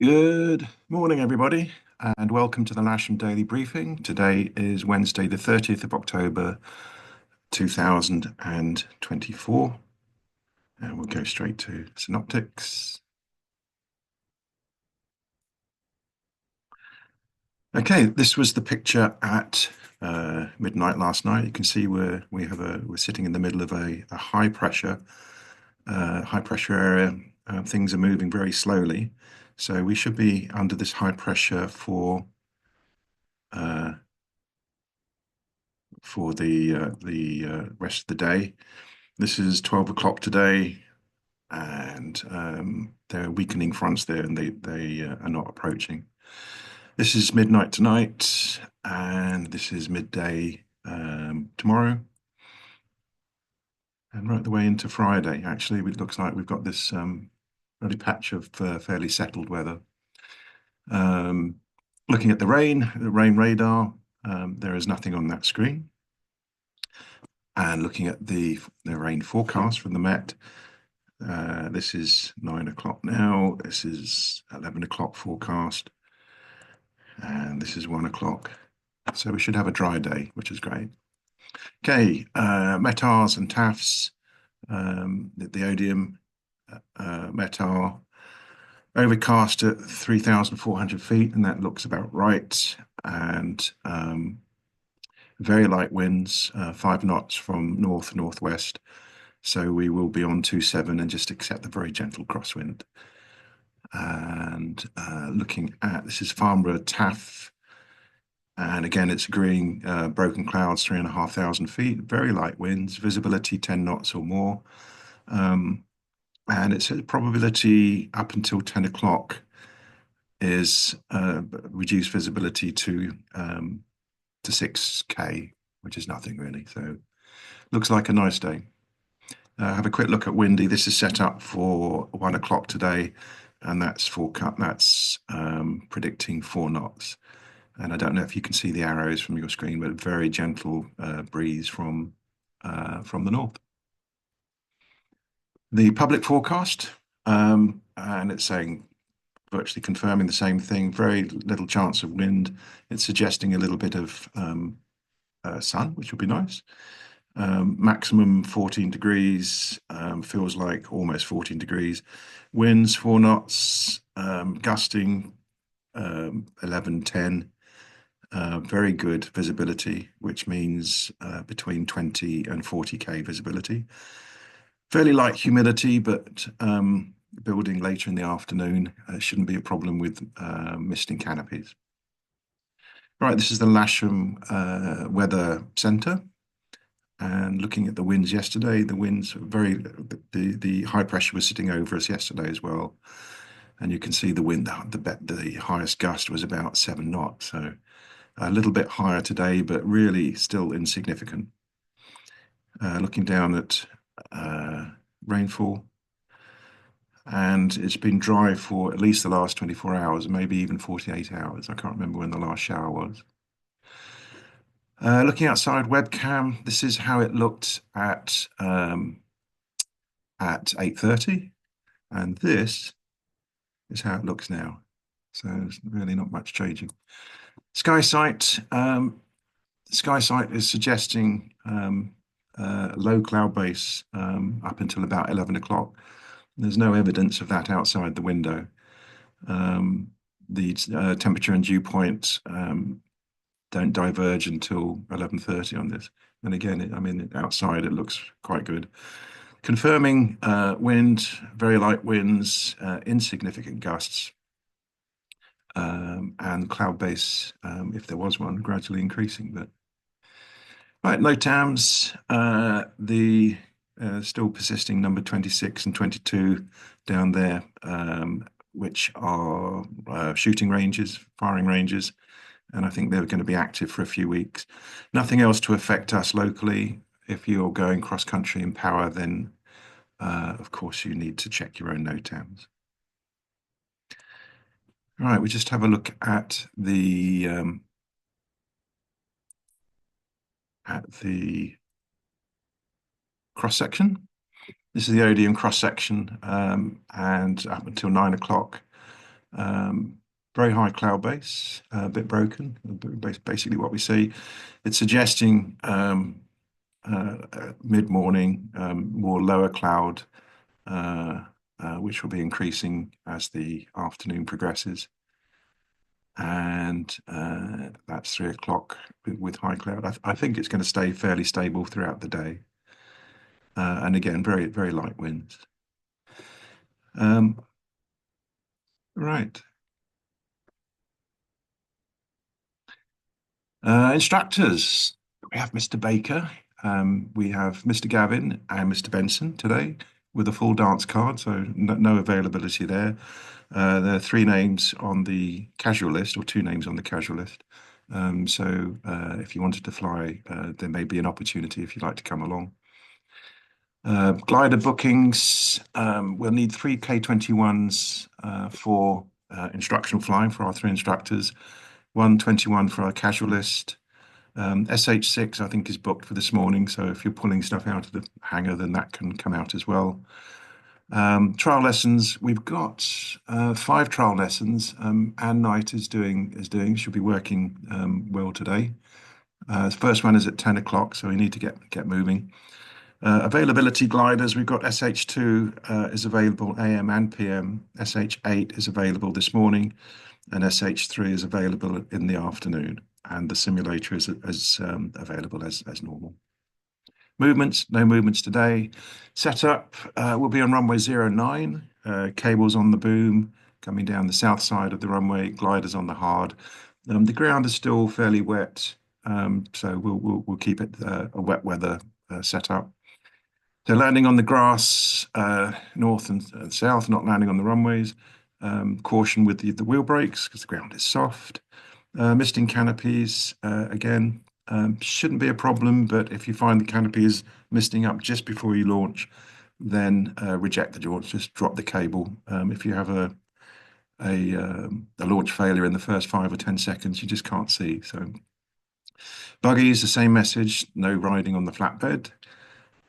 Good morning, everybody, and welcome to the Lasham Daily Briefing. Today is Wednesday, the 30th of October, 2024, and we'll go straight to synoptics. Okay, this was the picture at midnight last night. You can see we're sitting in the middle of a high pressure area. Things are moving very slowly, so we should be under this high pressure uh, for the rest of the day. This is 12 o'clock today, and there are weakening fronts there, and they are not approaching. This is midnight tonight, and this is midday tomorrow, and right the way into Friday. Actually, it looks like we've got this early patch of fairly settled weather. Um, Looking at the rain radar, there is nothing on that screen. And looking at the rain forecast from the Met, this is 9 o'clock now. This is 11 o'clock forecast. And this is 1 o'clock. So we should have a dry day, which is great. Okay, METARs and TAFs, the Odium METAR, overcast at 3,400 feet, and that looks about right. And very light winds, 5 knots from northwest. So we will be on 27 and just accept the very gentle crosswind. And looking at, this is Farnborough TAF. And again, it's agreeing broken clouds, 3,500 feet, very light winds, visibility 10 knots or more. And it says probability up until 10 o'clock is reduced visibility to 6K, which is nothing really. So looks like a nice day. Have a quick look at windy. This is set up for 1 o'clock today, and that's predicting 4 knots. And I don't know if you can see the arrows from your screen, but a very gentle breeze from the north. The public forecast, and it's saying virtually confirming the same thing. Very little chance of wind. It's suggesting a little bit of sun, which would be nice. Maximum 14 degrees, feels like almost 14 degrees. Winds 4 knots, gusting 11, 10. Very good visibility, which means between 20 and 40K visibility. Fairly light humidity, but building later in the afternoon shouldn't be a problem with misting canopies. Right, this is the Lasham Weather Centre. And looking at the winds yesterday, the high pressure was sitting over us yesterday as well. And you can see the wind, the highest gust was about 7 knots. So a little bit higher today, but really still insignificant. Looking down at rainfall, and it's been dry for at least the last 24 hours, maybe even 48 hours. I can't remember when the last shower was. Looking outside webcam, this is how it looked at 8:30, and this is how it looks now. So there's really not much changing. SkySight is suggesting low cloud base up until about 11 o'clock. There's no evidence of that outside the window. The temperature and dew point don't diverge until 11:30 on this. And again, I mean, outside it looks quite good. Confirming wind, very light winds, insignificant gusts, and cloud base, if there was one, gradually increasing. But right, NOTAMs, the still persisting number 26 and 22 down there, which are shooting ranges, firing ranges, and I think they're going to be active for a few weeks. Nothing else to affect us locally. If you're going cross-country in power, then of course you need to check your own NOTAMs. All right, we just have a look at the cross-section. This is the Odium cross-section, and up until 9 o'clock, Um, Very high cloud base, a bit broken, basically what we see. It's suggesting mid-morning, more lower cloud, uh, which will be increasing as the afternoon progresses. And that's 3 o'clock with high cloud. I think it's going to stay fairly stable throughout the day. And again, very, very light winds. Um, right. Instructors. We have Mr. Baker, we have Mr. Gavin and Mr. Benson today with a full dance card, so no availability there. There are three names on the casual list, or two names on the casual list. So if you wanted to fly, there may be an opportunity if you'd like to come along. Glider bookings, we'll need three K21s for instructional flying for our three instructors, 121 for our casual list. SH6, I think, is booked for this morning. So if you're pulling stuff out of the hangar, then that can come out as well. Trial lessons, we've got five trial lessons. Anne Knight is doing, she'll be working well today. The first one is at 10 o'clock, so we need to get moving. Availability gliders, we've got SH2 is available AM and PM. SH8 is available this morning, and SH3 is available in the afternoon. And the simulator is available as normal. Movements, no movements today. Setup will be on runway 09. Cables on the boom coming down the south side of the runway. Gliders on the hard. The ground is still fairly wet, so we'll keep it a wet weather setup. So landing on the grass, north and south, not landing on the runways. Caution with the wheel brakes because the ground is soft. Misting canopies, again, shouldn't be a problem, but if you find the canopy is misting up just before you launch, then reject the launch, just drop the cable. If you have a launch failure in the first 5 or 10 seconds, you just can't see. So buggies, the same message, no riding on the flatbed.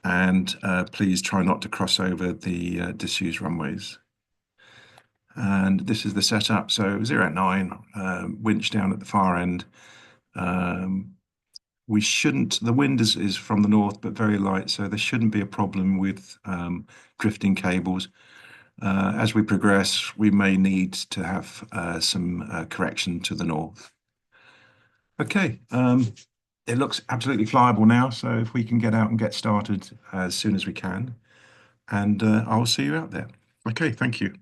And please try not to cross over the disused runways. And this is the setup. So 09, winch down at the far end. We shouldn't, the wind is from the north, but very light, so there shouldn't be a problem with drifting cables. As we progress, we may need to have some correction to the north. Okay, it looks absolutely flyable now, so if we can get out and get started as soon as we can, and I'll see you out there. Okay, thank you.